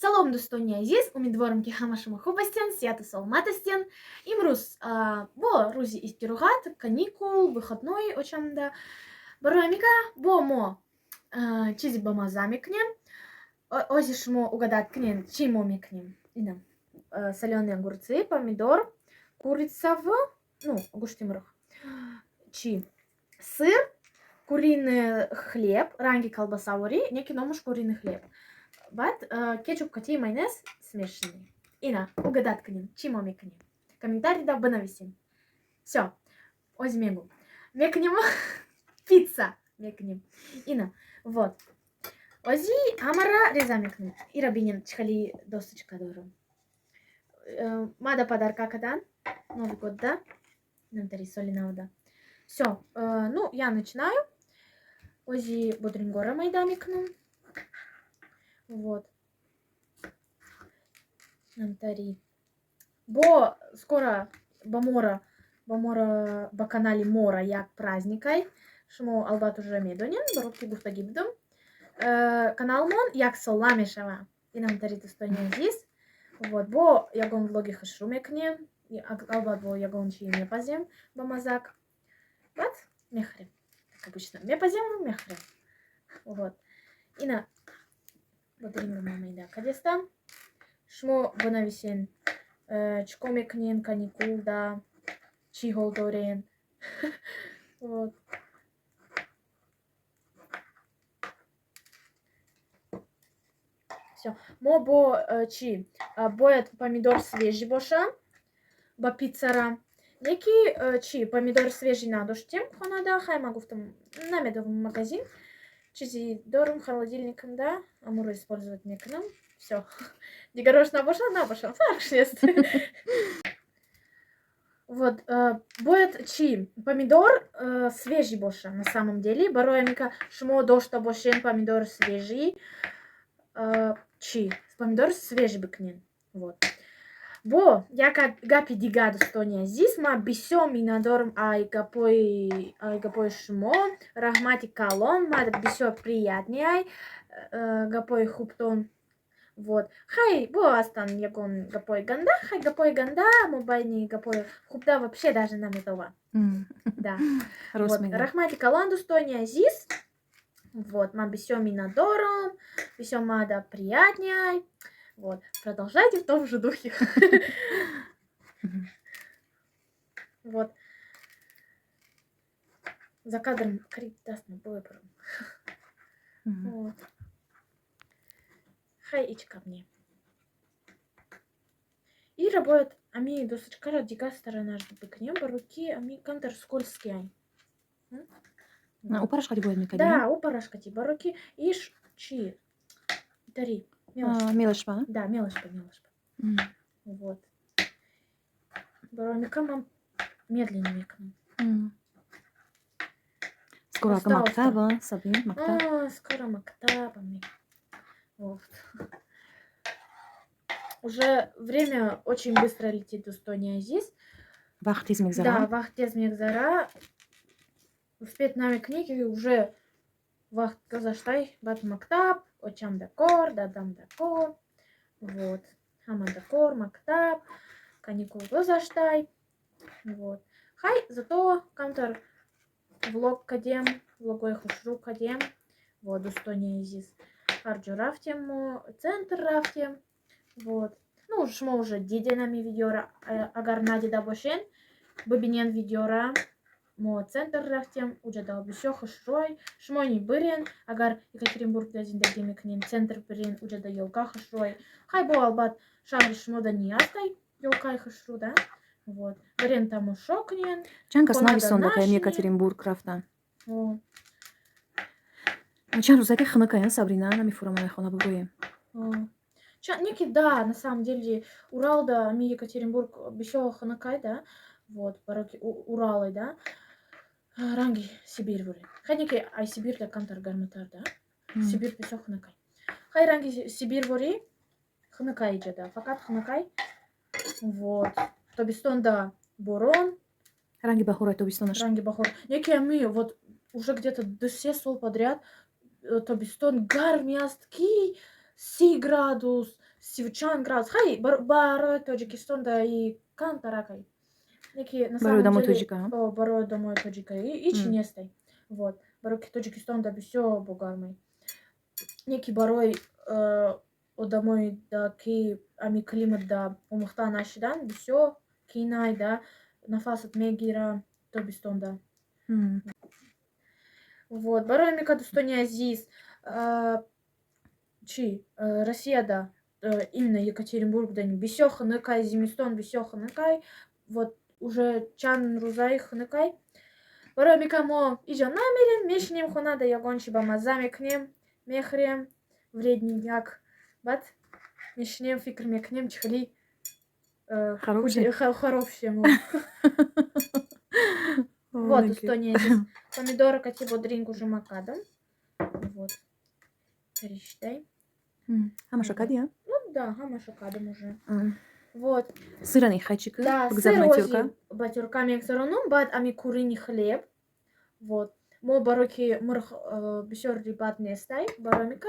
Салом достойный азиз, умидворим ки хамашима хубастен, сията салматастен. Имрус, бо рузи истирогат, каникул, выходной, очамда. Баруамика, бо мо чизи бама замикнем. Озишмо угадать кнем, чимо микнем. Инам. Соленые огурцы, помидор, курица гуштимрах. Чи. Сыр, куриный хлеб, ранги колбаса вари, некий номуш куриный хлеб. Бат кетчуп, коти, майонез смешанный. Ина, угадать кнем, чимо микнем. Комментарий да банависим. Все, озьмегу. Мекнем пицца. Мекнем. Ина, вот. Ози амара реза мекнем. И рабинин чхали досточка дору. Мада подарка кадан. Новый год, да? Нам тари соли навда. Все, я начинаю. Ози бодрингора майда мекнем. Вот. Нам тари. Бо скоро бамора баканали мора як праздникай. Шмо албат уже медонин, барокки гуфта гибдом. Канал мон як соламешава. И нам тари достойный здесь. Вот, бо ягон влоги хашру мекнем. Албат бо ягон чи мепазем бамазак. Вот, мехрем. Как обычно, мепазем, мехрем. Вот. И на бодринга мамайда кадеста. Шмо банависен чко мекнен каникул да чихол дорен. Вот. Все. Мо бо боят помидор свежий боша. Ба пиццара. Неки помидор свежий надоштем. Хонада хай могу в том на медовом магазин. Чизи дором холодильником, да. Амуру использовать мекном. Все. Дегорош на боша. Фаршест. Вот. Боят помидор свежий боша на самом деле. Бароемика шмо дошта бошен помидор свежий. Помидор свежий быкнен. Вот. Бо, я как гапи дигадо стоня здесь, ма бисё минадорм айгапой шмо, рахмати калон, ма бисё приятней, гапой хуптон. Вот. Хай, бо астан ягон гапой ганда, хай гапой ганда, мобайни гапой хупта вообще даже на метова. Да. Вот. Рахмати калон достоня здесь. Вот, ма бисё минадором, бисё мада приятней. Вот, продолжайте в том же духе. Вот. За кадром крик даст на выбором. Вот. Хай ич ко мне. И работает ами досочка радика сторона быкнем баруки ами кантер скользкий. У парашкати будет микать. Да, у парашкати баруки иш чи дари. Мелочь, да? Мелочь. Вот. Баромикам медленнее микам. Скоро мактаба, саби, мактаб. Скоро мактаба. Вот. Уже время очень быстро летит до Стония здесь. Вахтиз мегзара. Да, вахтиз мегзара. Успеть нами книги уже вахт казаштай, бат мактаб, очам дакор, дадам дакор. Вот. Хама дакор, мактаб, каникул казаштай. Вот. Хай, зато кантор влог кадем, влогой хушру кадем. Вот, Достония здесь. Харджу рафтем, центр рафтем. Вот. Ну, шмо уже диденами видеора, агарнади дабошен, бабинен видеора. Мо центр рафтем, уже дал бисё хушрой, шмо не бырен, агар Екатеринбург дазин дагими книн, центр бырен, уже да елка хушрой. Хай бо албат шагри шмо да не астай, елка и хушру, да? Вот. Бырен там ушокнен. Чанка снави сондакая Екатеринбург рафта. Чан рузаке ханакая Сабрина, нами фурамана хана бабуе. Неки, да, на самом деле, Урал, да, ми Екатеринбург, бисё ханакай, да? Вот, бароки Уралы, да? Ранги Сибирь вури. Хай неки ай Сибирь да кантар гарматар, да? Сибирь бисё ханакай. Хай ранги Сибирь вури, ханакай же, да, факат ханакай. Вот. Тобистон, да, борон. Ранги бахура, тобистон. Ранги бахура. Неки ами, вот, уже где-то до 6 сол подряд, тобистон гармиастки, 6 градус, сивчан градус. Хай барой Таджикистан да и Кантаракай. Неки на Барои самом дамои деле тоҷика? барой домой Таджика. И чи М. нестай. Вот. Барой Таджикистан да бисё богармай. Неки барой одамои да ки ами климат да омӯхта нашидан бисё кинай да нафасат мегира тобистон да. М. Вот. Барои Амика Достони Азиз, чи Россияда именно Екатеринбургда бисё хыныкай, зимистон бисё хыныкай. Вот уже чан рӯзаи хыныкай. Барои Амика мо иҷо намерем, мешинем хона да ягончи ба мазза мекунем, мехӯрем вредняк. Баъд мешинем, фикр мекунем чӣ хели Хароб шед? хароб шем. Вот, Достони Азиз. Помидоры кати бодринг уже макадам. Вот. Пересчитай. Ҳамаша кадия? Ну да, ҳамаша кадам уже. М. Вот. Сырани хайчика? Да, Бигзармай сыр тёрка? ози батёрка мегзаронам, баъд ами курини хлеб. Вот. Мо барои ки мурғ бисёр рибат нестай, барои Амика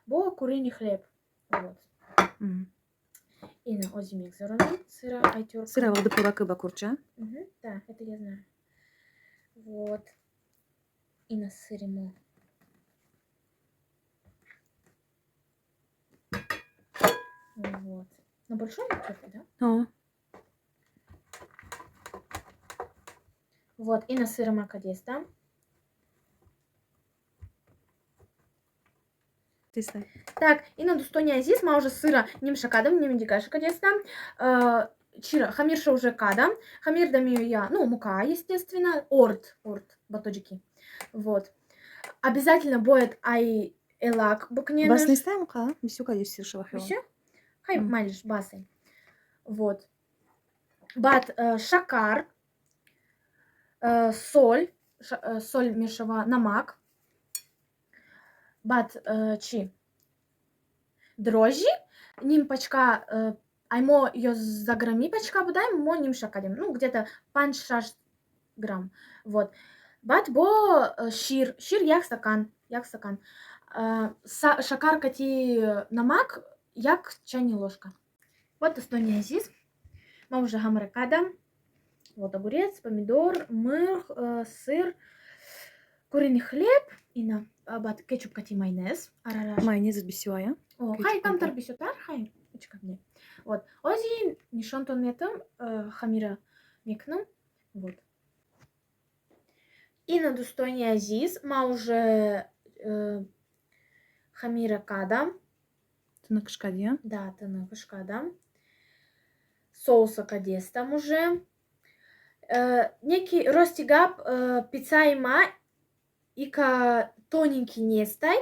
бо курини хлеб. Вот. М. Ина ози мегзаронам, сыра айтёрка. Сыра вода пурака ба курча? Да, это я знаю. Вот. Ина сыри мо. Вот. На большой микрофоне, да? О. Вот. И на сыра макадеста. Тестай. Так, и на Достони Азиз ма уже сыра нимша кадам, ним дикаша кадеста. Чира, хамирша уже кадам. Хамир дамию я, ну, мука, естественно. Орт, батоджики. Вот. Обязательно будет ай элак букненаш. Бас нестай мука? Бисё кадеш сирша вахио. Бисё? Хай малиш басай. Вот. Бат шакар, соль, соль мешава намак. Бат чи дрожжи, ним пачка, аймо ее заграми пачка будаем, мо ним шакадем, ну где-то 5-6 грамм, вот. Бат бо шир як стакан, шакар кати намак, як чайная ложка. Вот Достони Азиз, ма уже хамракада, вот огурец, помидор, мырх, сыр, куриный хлеб, и на бат кетчуп кати майонез, арараш. Майонез бисё ая? О, хай камтар бисётар, хай ичкабне. Вот. Ози нишонтон метам хамира мекнам. Вот. И на Достони Азиз ма уже хамира кадам. Тыныкыш кадия? Да, тыныкыш кадам. Соуса кадестам уже. Неки ростигап пиццайма ика тоненький нестай.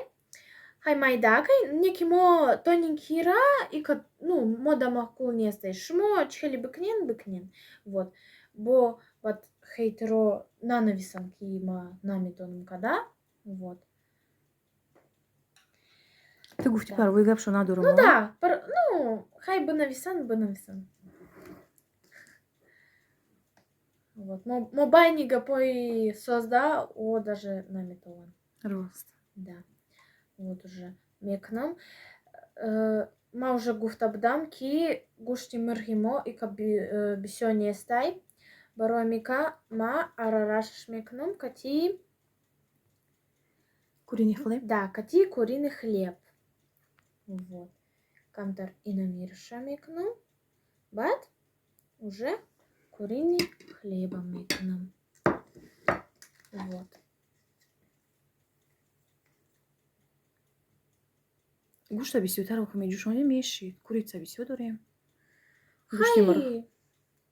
Хай майдакай, неки мо тоненькийра, ика, ну, мо дамакул нестай. Шмо чхели быкнен. Вот. Бо вот хейтеро нанависан кима наметоным када. Вот. Ты гуфти Да. пар выгапшо надуру. Ну да, ну, хай бы нависан. Вот. Мо байнига пой созда, о даже наметован. Рост. Да. Вот уже мекнам. Ма уже гуфтабдам ки гушти мырхимо и каби бисё нестай. Барои Амика ма арараш мекнам кати. Куриный хлеб? Да, кати куриный хлеб. Вот. Камтар и намирша мекнам. Бат уже куриный хлеба мекнам. Вот. Гушта бисё таро хами жушоне меши. Курица бисё дорем. Гушти мырх.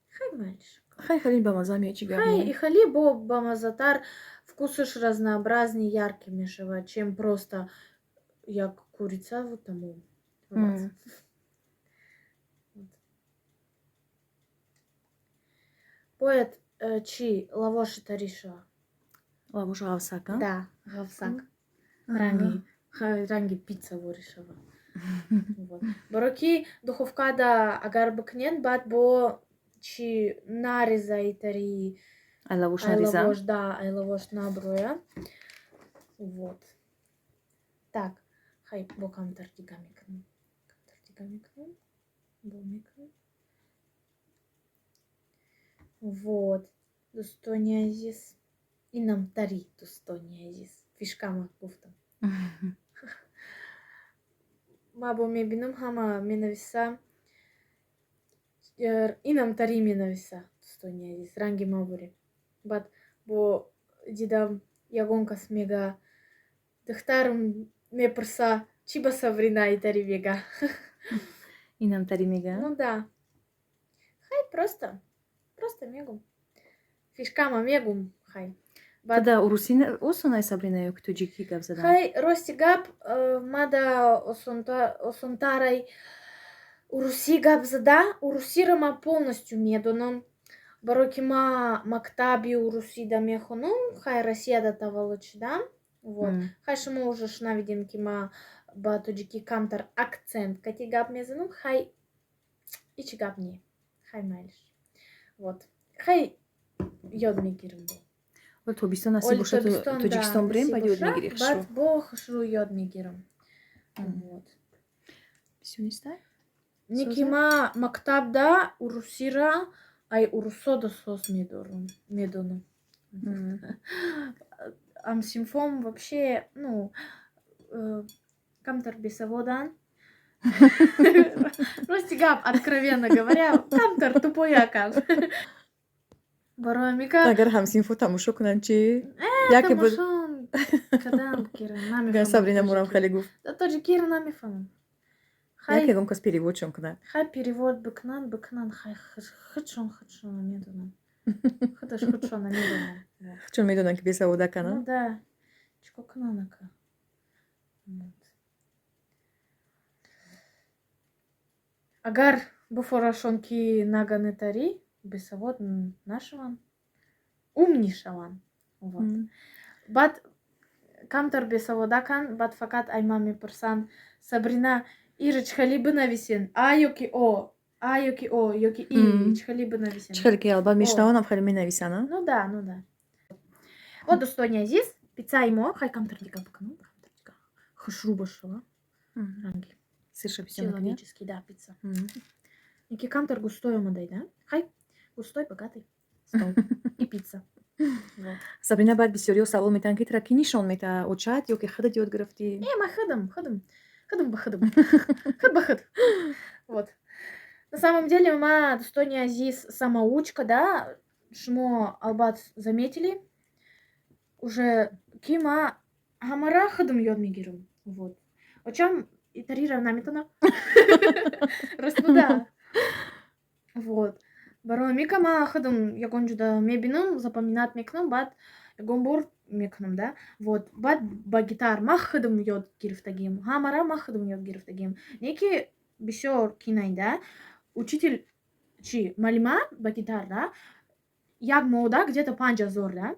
Хай мальчик. Хай халин ба маза мечи Хай и гавне. хали бо бамазатар вкусыш разнообразнее, яркий мешава, чем просто як курица вот тому. Вот. Поет чи лавоши тариша. Лавош гавсака? Да, гавсак. Ранги пицца воришава. Вот. Бароки духовкада агар быкнен бат бо чи нарезай тари. Ай лавош нареза? Да, ай лавош наброя. Вот. Так, хай бо камтар дига микнем. Бо микнем. Вот. Дустония азиз. Инам тари дустония азиз. Фишкама гуфтам. Мабо мебинам ҳама менависа. Инам тари менависа дустония азиз. Ранги мабури. Баъд бо дидам ягон кас мега духтарам мепурса чӣ ба Сабрина итари мега. Инам тари мега? Ну да. Хай просто мегум. Фишкама мегум хай. Тада уруси осонай Сабрина ёки тоҷикӣ гап задан? Хай рости гап мада осонтарай уруси гап зада. Урусиро ма полностью медонам. Барои ки ма мактаби урусида мехонам. Хай Россияда таваллуд шудам. Вот. Хай шумо уже шунавидем ки ма ба тоҷикӣ камтар акцент кати гап мезанам. Хай ҳеҷ гап не. Хай майлиш. Вот. Хай ёд мегирам. Оли тобистон насиб боша Тоҷикистон бирем, баъд ёд мегирӣ хушрӯ. Баъд бо хушрӯ ёд мегирам. Вот. Бисёнистай? Неки ма мактабда урусира ай урусода соз медонам. Ҳамсинфом вообще, ну, камтар бесаводан. Рости гап, откровенно говоря, камтар тупоякан. Барои мика... Агар ҳамсинфо тамошо кунанд чӣ? Яке буд... Тамошон кадам кира, намефаҳмам. Ган Сабрина мурам хеле гуфт. Да тоҷикиро намефаҳмам. Яке гон кас переводшон кунад. Хай перевод бикунанд, хай худшон намедонам. Худшон намедонам. Чун медонам ки бесаводакана? Ну да. Чико кунам ака. Агар буфорашон ки наганетари бесавод нашаванд, умни шаванд. Вот. Баъд камтар бесаводакан, баъд фақат ай ма мепурсанд Сабрина иро чихали бинависен? А ёки О? А ёки О? Ёки И? Чихали бинависен? Чихали ки албат мешунавонам хеле менависанд? Ну да. Вот дустони азиз, пиццаимо. Хай камтар дига бикунам. Хушрӯ бошава. Ранги. Сирша бисёр мекунӣ? Человеческий, да, пицца. Неки камтар густой омадай, да? Хай густой, богатый стол. И пицца. Вот. Сабрина баъд бисёриҳо савол метавонанд ки тара кӣ нишон метаҳад? Очат ёки худат ёд гирифтӣ? Ма худам. Худам ба худам. Худ ба худ. Вот. На самом деле, ма дустони азиз самоучка, да? Шумо албат заметили. Уже ки ма ҳамаро худам ёд мегирам. Вот. Очам итарира наметонам. Расту, да. Вот. Барои мика ма худам ягон ҷуда мебинам, запоминат мекунам, баъд ягон бор мекунам, да. Вот. Баъд ба гитар ма худам ёд гирифтагиам. Ҳамаро ма худам ёд гирифтагиам. Не ки бисёр кинай, да. Учитель маълима ба гитар, да. Як мода где-то 5000, да.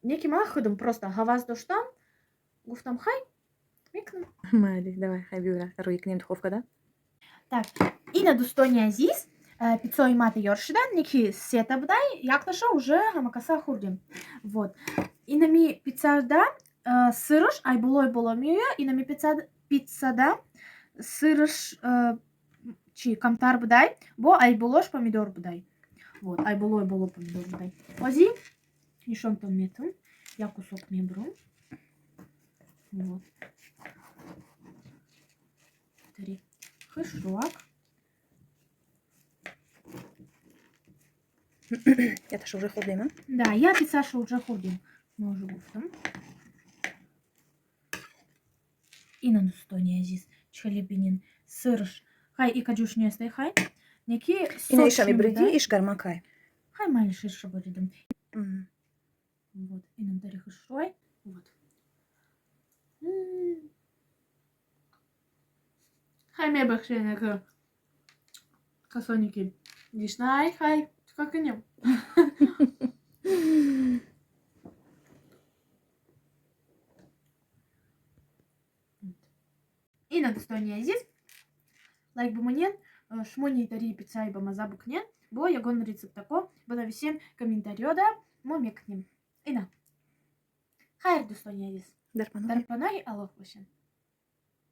Не ки ма худам просто ҳавас доштам. Гуфтам хай мекунам. Майли, давай, хай биёра. Рӯи кунем духовкада. Так, ина дустони азиз, пиццои ма тайёр шуда. Неки сета будай, якташа уже ҳамакаса хӯрдем. Вот. Инами пиццада сыраш ай боло меояд. Инами пиццада сыраш камтар будай, бо ай болош помидор будай. Вот, ай боло помидор будай. Ҳозир нишонтон метам. Як кусок мебарам. Вот. Хушрӯак. Яташа уже хӯрдем, а? Да, я пиццаша уже хӯрдем. Ма уже гуфтам. Ина дустони азиз, чихеле бинин сыраш. Хай ика ҷӯш нестай, хай. Неки ина иша мебуридӣ, иш гармакай. Хай майли ширша буридам. Вот, инам тари хушрӯй. Вот. Хай мебахшен ака касоне ки дишнай, хай чиқа кунем. Ина дустони азиз, лайк буманен, шмони тари пиццай ба маза букнен, бо ягон рецептако банависем комментариёда мо мекунем. Ина. Хайр дустони азиз. Дар паноҳи Дар паноҳи Аллоҳ бошем.